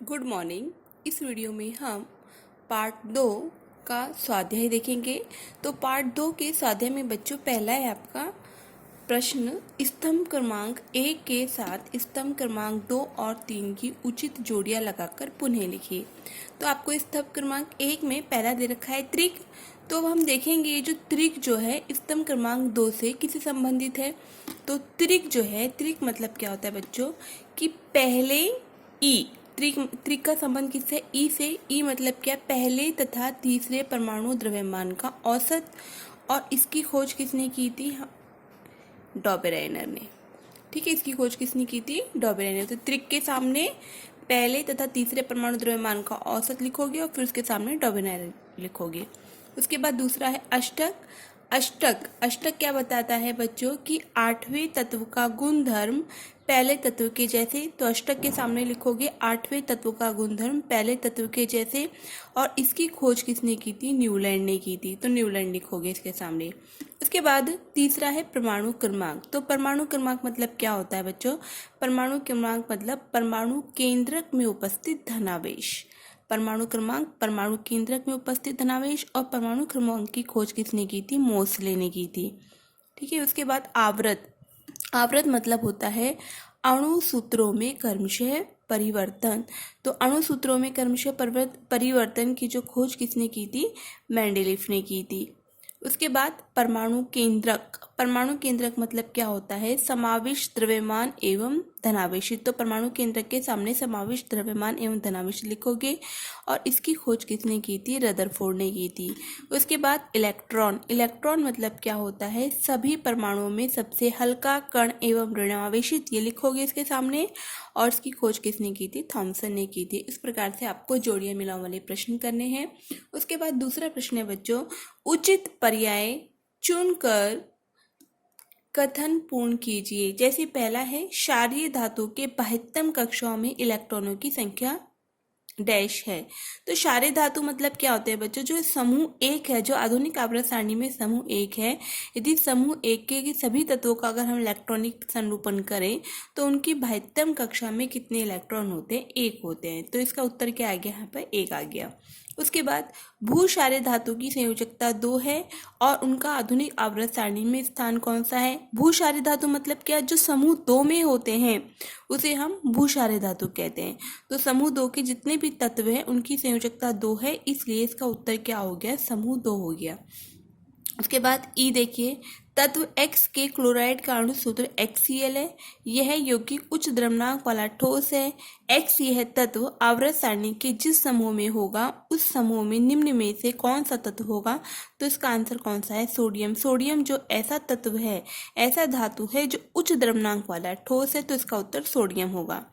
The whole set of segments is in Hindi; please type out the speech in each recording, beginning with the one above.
Good morning. इस वीडियो में हम पार्ट 2 का स्वाध्याय देखेंगे। तो पार्ट 2 के स्वाध्याय में बच्चों पहला है आपका प्रश्न, स्तंभ क्रमांक 1 के साथ स्तंभ क्रमांक 2 और 3 की उचित जोड़ियां लगाकर पुनः लिखिए। तो आपको स्तंभ क्रमांक 1 में पहला दे रखा है त्रिक। तो अब हम देखेंगे ये जो त्रिक जो है स्तंभ क्रमांक 2 से किससे संबंधित है। तो त्रिक जो है, त्रिक मतलब क्या होता है बच्चों कि पहले ई, त्रिक का संबंध किससे, ई से। ई मतलब क्या, पहले तथा तीसरे परमाणु द्रव्यमान का औसत। और इसकी खोज किसने की थी, डॉबेराइनर ने। ठीक है, इसकी खोज किसने की थी, डॉबेराइनर। तो त्रिक के सामने पहले तथा तीसरे परमाणु द्रव्यमान का औसत लिखोगे और फिर उसके सामने डॉबेराइनर लिखोगे। उसके बाद दूसरा है अष्टक। अष्टक अष्टक क्या बताता है बच्चों कि आठवें तत्व का गुणधर्म पहले तत्व के जैसे। तो अष्टक के सामने लिखोगे आठवें तत्व का गुणधर्म पहले तत्व के जैसे। और इसकी खोज किसने की थी, न्यूलैंड ने की थी। तो न्यूलैंड लिखोगे इसके सामने। उसके बाद तीसरा है परमाणु क्रमांक। तो परमाणु क्रमांक मतलब क्या होता है बच्चों, परमाणु क्रमांक मतलब परमाणु केंद्रक में उपस्थित धनावेश। परमाणु क्रमांक परमाणु केंद्रक में उपस्थित धनावेश। और परमाणु क्रमांक की खोज किसने की थी, मोसले ने की थी। ठीक है, उसके बाद आवृत। आवृत मतलब होता है अणु सूत्रों में क्रमशः परिवर्तन। तो अणु सूत्रों में क्रमशः परिवर्तन की जो खोज किसने की थी, मेंडेलीफ ने की थी। उसके बाद परमाणु केंद्रक। परमाणु केंद्रक मतलब क्या होता है, समाविष्ट द्रव्यमान एवं धनावेशित। तो परमाणु केंद्रक के सामने समाविष्ट द्रव्यमान एवं धनावेशित लिखोगे। और इसकी खोज किसने की थी, रदरफोर्ड ने की थी। उसके बाद इलेक्ट्रॉन। इलेक्ट्रॉन मतलब क्या होता है, सभी परमाणुओं में सबसे हल्का कण एवं ऋणावेशित, ये लिखोगे इसके सामने। और इसकी खोज किसने की थी, थॉमसन ने की थी। इस प्रकार से आपको जोड़ियां मिलान वाले प्रश्न करने हैं। उसके बाद दूसरा प्रश्न है बच्चों, उचित पर्याय चुनकर कथन पूर्ण कीजिए। जैसे पहला है, क्षारीय धातु के बाह्यतम कक्षाओं में इलेक्ट्रॉनों की संख्या डैश है। तो क्षारीय धातु मतलब क्या होते हैं बच्चों, जो समूह एक है, जो आधुनिक आवर्त सारणी में समूह एक है, यदि समूह एक के सभी तत्वों का अगर हम इलेक्ट्रॉनिक संरूपण करें तो उनकी बाह्यतम कक्षा में कितने इलेक्ट्रॉन होते हैं, एक होते हैं। तो इसका उत्तर क्या आ गया, यहाँ पर एक आ गया। उसके बाद भूक्षारीय धातु की संयोजकता 2 है और उनका आधुनिक आवर्त सारणी में स्थान कौन सा है। भूक्षारीय धातु मतलब क्या, जो समूह 2 में होते हैं उसे हम भूक्षारीय धातु कहते हैं। तो समूह 2 के जितने भी तत्व हैं उनकी संयोजकता 2 है, इसलिए इसका उत्तर क्या हो गया, समूह 2 हो गया। उसके बाद ई देखिए, तत्व X के क्लोराइड का अणु सूत्र HCl है। यह यौगिक उच्च द्रव्यमात्रा वाला ठोस है। X यह तत्व आवर्त सारणी के जिस समूह में होगा उस समूह में निम्न में से कौन सा तत्व होगा। तो इसका आंसर कौन सा है, सोडियम। सोडियम जो ऐसा तत्व है, ऐसा धातु है जो उच्च द्रव्यमात्रा वाला ठोस है, तो इसका उत्तर सोडियम होगा।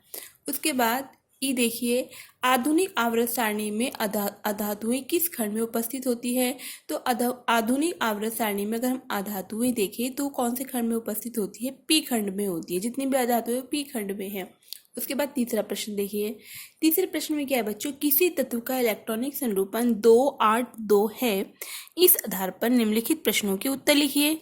उसके बाद ई देखिए, आधुनिक आवर्त सारणी में अधातुएं किस खंड में उपस्थित होती है। तो आधुनिक आवर्त सारणी में अगर हम अधातुएं देखें तो कौन से खंड में उपस्थित होती है, पी खंड में होती है। जितनी भी अधातुएं पी खंड में है। उसके बाद तीसरा प्रश्न देखिए, तीसरे प्रश्न में क्या है बच्चों, किसी तत्व का इलेक्ट्रॉनिक संरूपण 282 है। इस आधार पर निम्नलिखित प्रश्नों के उत्तर लिखिए।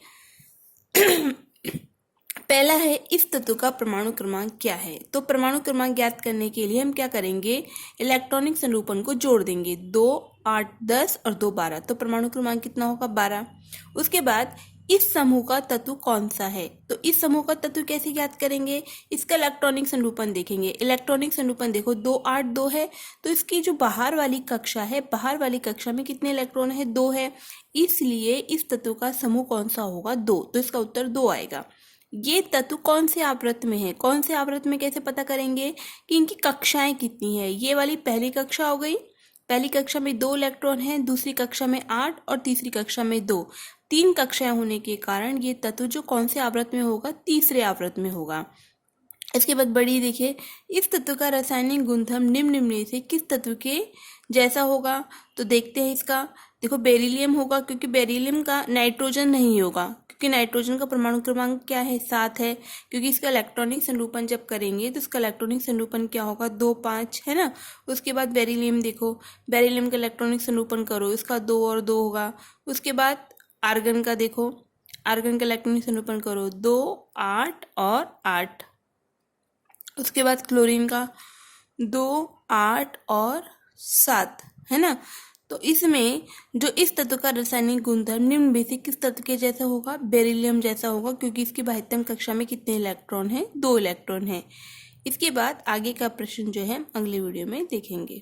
पहला है, इस तत्व का परमाणु क्रमांक क्या है। तो परमाणु क्रमांक ज्ञात करने के लिए हम क्या करेंगे, इलेक्ट्रॉनिक संरूपण को जोड़ देंगे, 2 8 10 और 2 12। तो परमाणु क्रमांक कितना होगा, 12। उसके बाद इस समूह का तत्व कौन सा है। तो इस समूह का तत्व कैसे ज्ञात करेंगे, इसका इलेक्ट्रॉनिक संरूपण देखेंगे। इलेक्ट्रॉनिक संरूपण देखो 2 8 2 है, तो इसकी जो बाहर वाली कक्षा है, बाहर वाली कक्षा में कितने इलेक्ट्रॉन है, 2 है। इसलिए इस तत्व का समूह कौन सा होगा, 2। तो इसका उत्तर 2 आएगा। ये तत्व कौन से आवृत्त में है, कौन से आवृत्त में कैसे पता करेंगे कि इनकी कक्षाएं कितनी है। ये वाली पहली कक्षा हो गई, पहली कक्षा में 2 इलेक्ट्रॉन हैं, दूसरी कक्षा में 8 और तीसरी कक्षा में 2। 3 कक्षाएं होने के कारण ये तत्व जो कौन से आवृत्त में होगा, तीसरे आवृत्त में होगा। इसके बाद बड़ी देखिए, इस तत्व का रासायनिक गुणधर्म निम्न में से किस तत्व के जैसा होगा। तो देखते हैं इसका, देखो बेरिलियम होगा, क्योंकि बेरिलियम का नाइट्रोजन नहीं होगा, क्योंकि नाइट्रोजन का परमाणु क्रमांक क्या है, 7 है। क्योंकि इसका इलेक्ट्रॉनिक संरूपण जब करेंगे तो इसका इलेक्ट्रॉनिक संरूपण क्या होगा, 2 5 है ना। उसके बाद बेरिलियम देखो, बेरिलियम का इलेक्ट्रॉनिक संरूपण करो, इसका 2 और 2 होगा। उसके बाद आर्गन का देखो, आर्गन का इलेक्ट्रॉनिक संरूपण करो, 2 8 और 8। उसके बाद क्लोरीन का 2 8 और 7 है ना। तो इसमें जो इस तत्व का रासायनिक गुणधर्म निम्न में से किस तत्व के जैसा होगा? बेरिलियम जैसा होगा, क्योंकि इसकी बाह्यतम कक्षा में कितने इलेक्ट्रॉन हैं? 2 इलेक्ट्रॉन हैं। इसके बाद आगे का प्रश्न जो है अगले वीडियो में देखेंगे।